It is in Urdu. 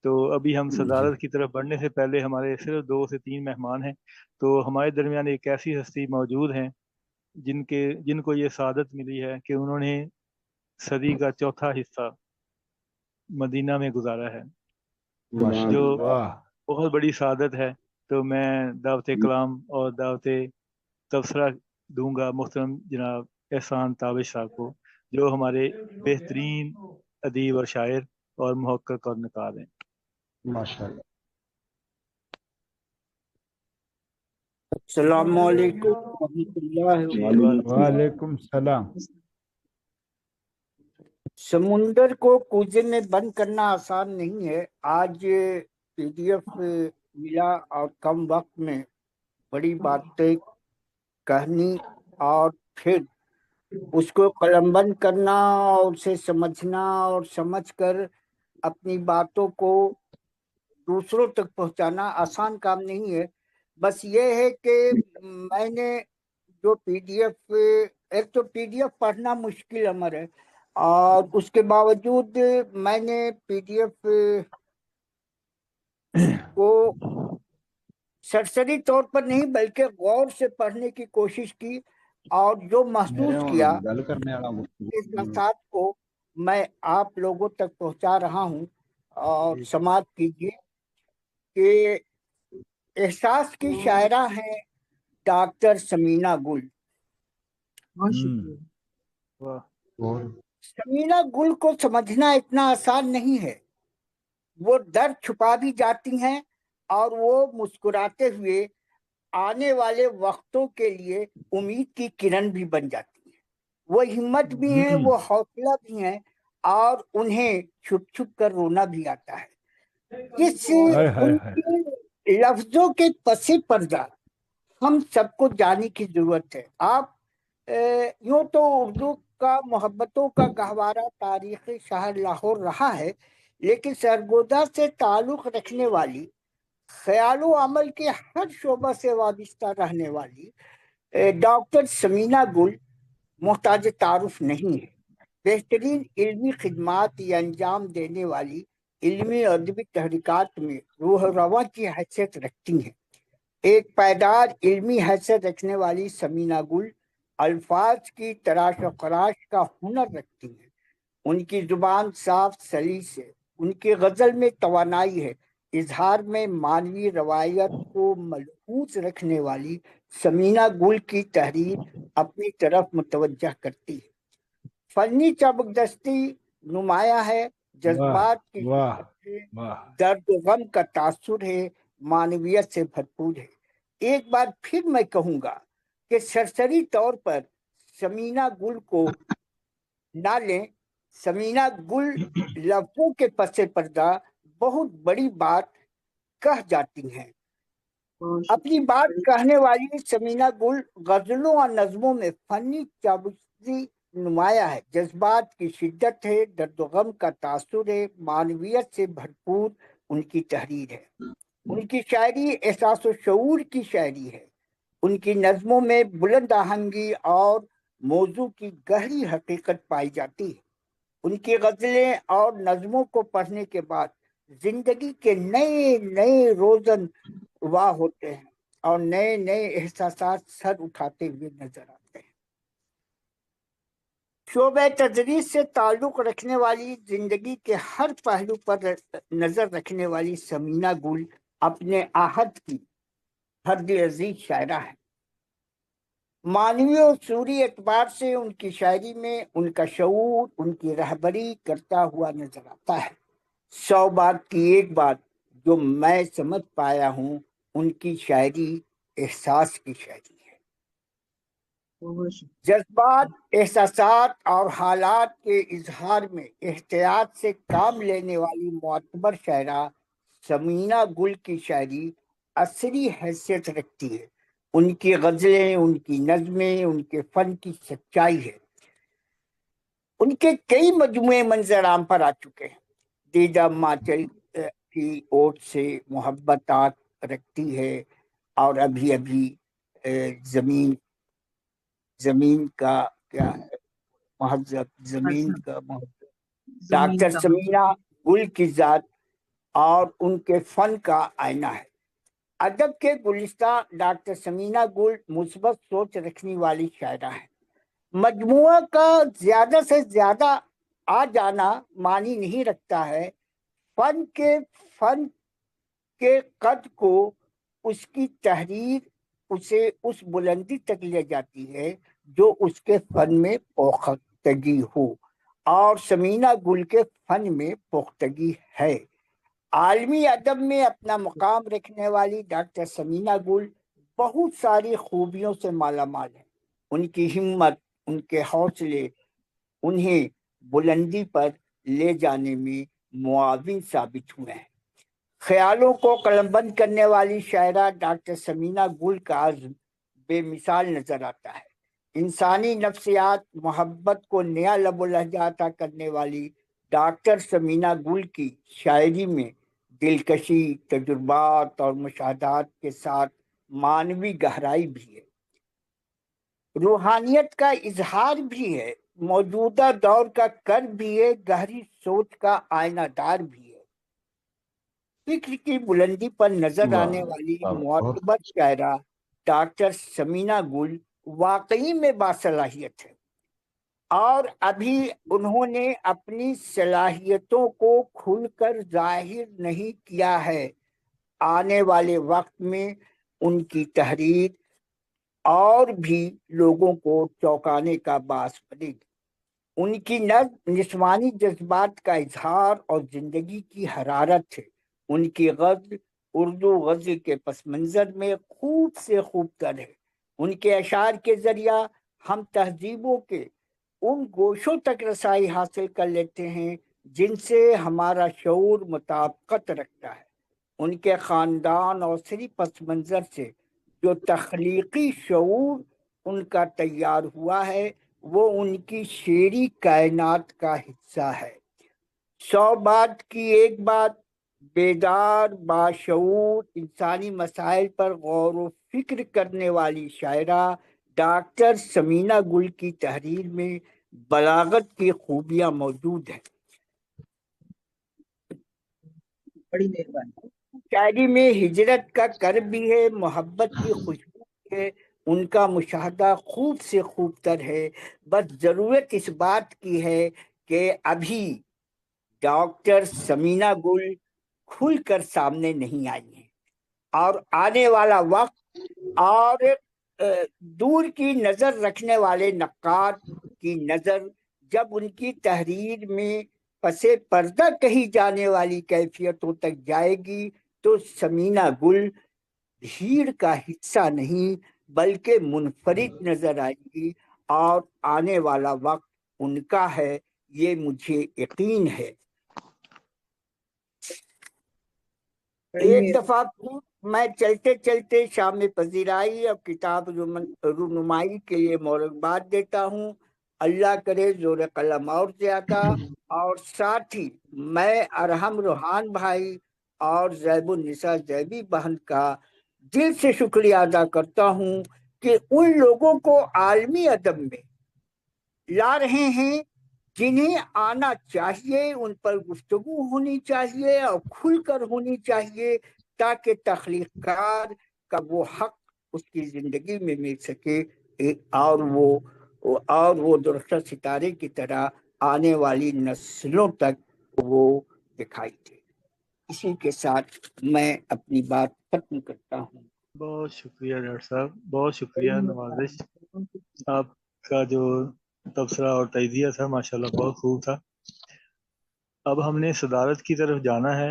تو ابھی ہم جی صدارت کی طرف بڑھنے سے پہلے ہمارے صرف 2 سے 3 مہمان ہیں، تو ہمارے درمیان ایک ایسی ہستی موجود ہیں جن کو یہ سعادت ملی ہے کہ انہوں نے صدی کا چوتھا حصہ مدینہ میں گزارا ہے، ماشاء جو اللہ۔ واہ، بہت بڑی سعادت ہے۔ تو میں دعوت کلام اور دعوت تبصرہ دوں گا محترم جناب احسان تابش صاحب کو، جو ہمارے بہترین ادیب اور شاعر اور محقق اور نقاد ہیں۔ ماشاء اللہ۔ السلام علیکم ورحمۃ اللہ جی وبرکاتہ۔ وعلیکم السلام۔ سمندر کو کوزے میں بند کرنا آسان نہیں ہے۔ آج پی ڈی ایف ملا اور کم وقت میں بڑی باتیں کہنی اور پھر اس کو قلم بند کرنا اور اسے سمجھنا اور سمجھ کر اپنی باتوں کو دوسروں تک پہنچانا آسان کام نہیں ہے۔ بس یہ ہے کہ میں نے جو پی ڈی ایف، ایک تو پی ڈی ایف پڑھنا مشکل امر ہے، اور اس کے باوجود میں نے پی ڈی ایف کو سرسری طور پر نہیں بلکہ غور سے پڑھنے کی کوشش کی، اور جو محسوس کیا گل کرنے والا احساسات کو میں آپ لوگوں تک پہنچا رہا ہوں، اور سماعت کیجیے کہ احساس کی شاعرہ ہیں ڈاکٹر سمینہ گل۔ واہ، سمینہ گل کو سمجھنا اتنا آسان نہیں ہے۔ وہ درد چھپا بھی جاتی ہیں اور وہ مسکراتے ہوئے آنے والے وقتوں کے لیے امید کی کرن بھی بن جاتی ہیں۔ وہ ہمت بھی ہیں، وہ حوصلہ بھی ہیں، اور انہیں چھپ چھپ کر رونا بھی آتا ہے۔ اس ہائے ہائے ان ہائے، کے لفظوں کے پس پردہ ہم سب کو جاننے کی ضرورت ہے۔ آپ یوں تو اردو کا محبتوں کا گہوارہ تاریخی شہر لاہور رہا ہے، لیکن سرگودا سے تعلق رکھنے والی، خیال و عمل کے ہر شعبہ سے وابستہ رہنے والی ڈاکٹر سمینہ گل محتاج تعارف نہیں ہے۔ بہترین علمی خدمات یہ انجام دینے والی علمی اور ادبی تحریکات میں روح رواں کی حیثیت رکھتی ہیں۔ ایک پائیدار علمی حیثیت رکھنے والی سمینہ گل الفاظ کی تراش و خراش کا ہنر رکھتی ہیں۔ ان کی زبان صاف سلیس ہے، ان کی غزل میں توانائی ہے۔ اظہار میں معنوی روایت کو ملحوظ رکھنے والی سمینہ گل کی تحریر اپنی طرف متوجہ کرتی ہے۔ فنی چابکدستی نمایاں ہے، واہ جذبات کی واہ شدت ہے، واہ، درد و غم کا تاثر ہے، معنویت سے بھرپور ہے۔ ایک بار پھر میں کہوں گا کہ سرسری طور پر سمینہ گل کو نہ لیں۔ سمینہ گل لفظوں کے پس پردہ بہت بڑی بات کہہ جاتی ہیں۔ اپنی بات کہنے والی سمینہ گل غزلوں اور نظموں میں فنی چابکدستی نمایاں ہے، جذبات کی شدت ہے، درد و غم کا تاثر ہے، معنویت سے بھرپور ان کی تحریر ہے۔ ان کی شاعری احساس و شعور کی شاعری ہے۔ ان کی نظموں میں بلند آہنگی اور موضوع کی گہری حقیقت پائی جاتی ہے۔ ان کی غزلیں اور نظموں کو پڑھنے کے بعد زندگی کے نئے نئے روزن واہ ہوتے ہیں، اور نئے نئے احساسات سر اٹھاتے ہوئے نظر آتے ہیں۔ شعبہ تدریس سے تعلق رکھنے والی، زندگی کے ہر پہلو پر نظر رکھنے والی سمینہ گل اپنے آہت کی حد عزیز شاعرہ ہے۔ معنوی اور صوری اعتبار سے ان کی شاعری میں ان کا شعور ان کی رہبری کرتا ہوا نظر آتا ہے۔ 100 بات کی ایک بات جو میں سمجھ پایا ہوں، ان کی شاعری احساس کی شاعری ہے۔ جذبات، احساسات اور حالات کے اظہار میں احتیاط سے کام لینے والی معتبر شاعرہ سمینہ گل کی شاعری عصری حیثیت رکھتی ہے۔ ان کی غزلیں، ان کی نظمیں، ان کے فن کی سچائی ہے۔ ان کے کئی مجموعے منظر عام پر آ چکے ہیں۔ دیدہ ماچل کی اوٹ سے محبت رکھتی ہے، اور ابھی ابھی زمین کا کیا ہے، مہذب زمین کا مہذب، ڈاکٹر سمینہ گل کی ذات، اور ان کے فن کا آئینہ ہے۔ ادب کے گلستہ ڈاکٹر ثمینہ گل مثبت سوچ رکھنے والی شاعرہ ہیں۔ مجموعہ کا زیادہ سے زیادہ آ جانا معنی نہیں رکھتا ہے۔ فن کے قد کو اس کی تحریر اسے اس بلندی تک لے جاتی ہے جو اس کے فن میں پختگی ہو، اور ثمینہ گل کے فن میں پختگی ہے۔ عالمی ادب میں اپنا مقام رکھنے والی ڈاکٹر ثمینہ گل بہت ساری خوبیوں سے مالا مال ہے۔ ان کی ہمت، ان کے حوصلے انہیں بلندی پر لے جانے میں معاون ثابت ہوئے ہیں۔ خیالوں کو قلم بند کرنے والی شاعرہ ڈاکٹر ثمینہ گل کا عزم بے مثال نظر آتا ہے۔ انسانی نفسیات، محبت کو نیا لب و لہجہ عطا کرنے والی ڈاکٹر ثمینہ گل کی شاعری میں دلکشی، تجربات اور مشاہدات کے ساتھ معنوی گہرائی بھی ہے، روحانیت کا اظہار بھی ہے، موجودہ دور کا کر بھی ہے، گہری سوچ کا آئینہ دار بھی ہے۔ فکر کی بلندی پر نظر آنے والی معتبر شاعرہ ڈاکٹر ثمینہ گل واقعی میں باصلاحیت ہے، اور ابھی انہوں نے اپنی صلاحیتوں کو کھل کر ظاہر نہیں کیا ہے۔ آنے والے وقت میں ان کی تحریر اور بھی لوگوں کو چونکانے کا باعث بنے گی۔ ان کی نظم نسوانی جذبات کا اظہار اور زندگی کی حرارت ہے۔ ان کی غزل اردو غزل کے پس منظر میں خوب سے خوب تر ہے۔ ان کے اشعار کے ذریعہ ہم تہذیبوں کے ان گوشوں تک رسائی حاصل کر لیتے ہیں جن سے ہمارا شعور مطابقت رکھتا ہے۔ ان کے خاندان اور سری پس منظر سے جو تخلیقی شعور ان کا تیار ہوا ہے وہ ان کی شعری کائنات کا حصہ ہے۔ 100 بات کی ایک بات، بیدار، باشعور، انسانی مسائل پر غور و فکر کرنے والی شاعرہ ڈاکٹر ثمینہ گل کی تحریر میں بلاغت کی خوبیاں موجود ہیں۔ بڑی مہربانی۔ شاعری میں ہجرت کا کر بھی ہے، محبت کی خوشبو بھی ہے، ان کا مشاہدہ خوب سے خوب تر ہے۔ بس ضرورت اس بات کی ہے کہ ابھی ڈاکٹر ثمینہ گل کھل کر سامنے نہیں آئی ہیں، اور آنے والا وقت اور دور کی نظر رکھنے والے نقاد کی نظر جب ان کی تحریر میں پس پردہ کہی جانے والی کیفیتوں تک جائے گی تو ثمینہ گل بھیڑ کا حصہ نہیں بلکہ منفرد نظر آئے گی، اور آنے والا وقت ان کا ہے، یہ مجھے یقین ہے۔ ایک دفعہ میں چلتے چلتے شام پذیرائی اور کتاب رونمائی کے لیے مبارکباد دیتا ہوں۔ اللہ کرے زور قلم اور زیادہ، اور ساتھ ہی میں ارحم روحان بھائی اور زیب النساء زیبی بہن کا دل سے شکریہ ادا کرتا ہوں کہ ان لوگوں کو عالمی ادب میں لا رہے ہیں جنہیں آنا چاہیے، ان پر گفتگو ہونی چاہیے اور کھل کر ہونی چاہیے تاکہ تخلیق کار کا وہ حق اس کی زندگی میں مل سکے، اور وہ درخشاں ستارے کی طرح آنے والی نسلوں تک وہ دکھائی دے۔ اسی کے ساتھ میں اپنی بات ختم کرتا ہوں۔ بہت شکریہ ڈاکٹر صاحب، بہت شکریہ، نوازش آپ کا جو تبصرہ اور تجزیہ تھا ماشاءاللہ بہت خوب تھا۔ اب ہم نے صدارت کی طرف جانا ہے۔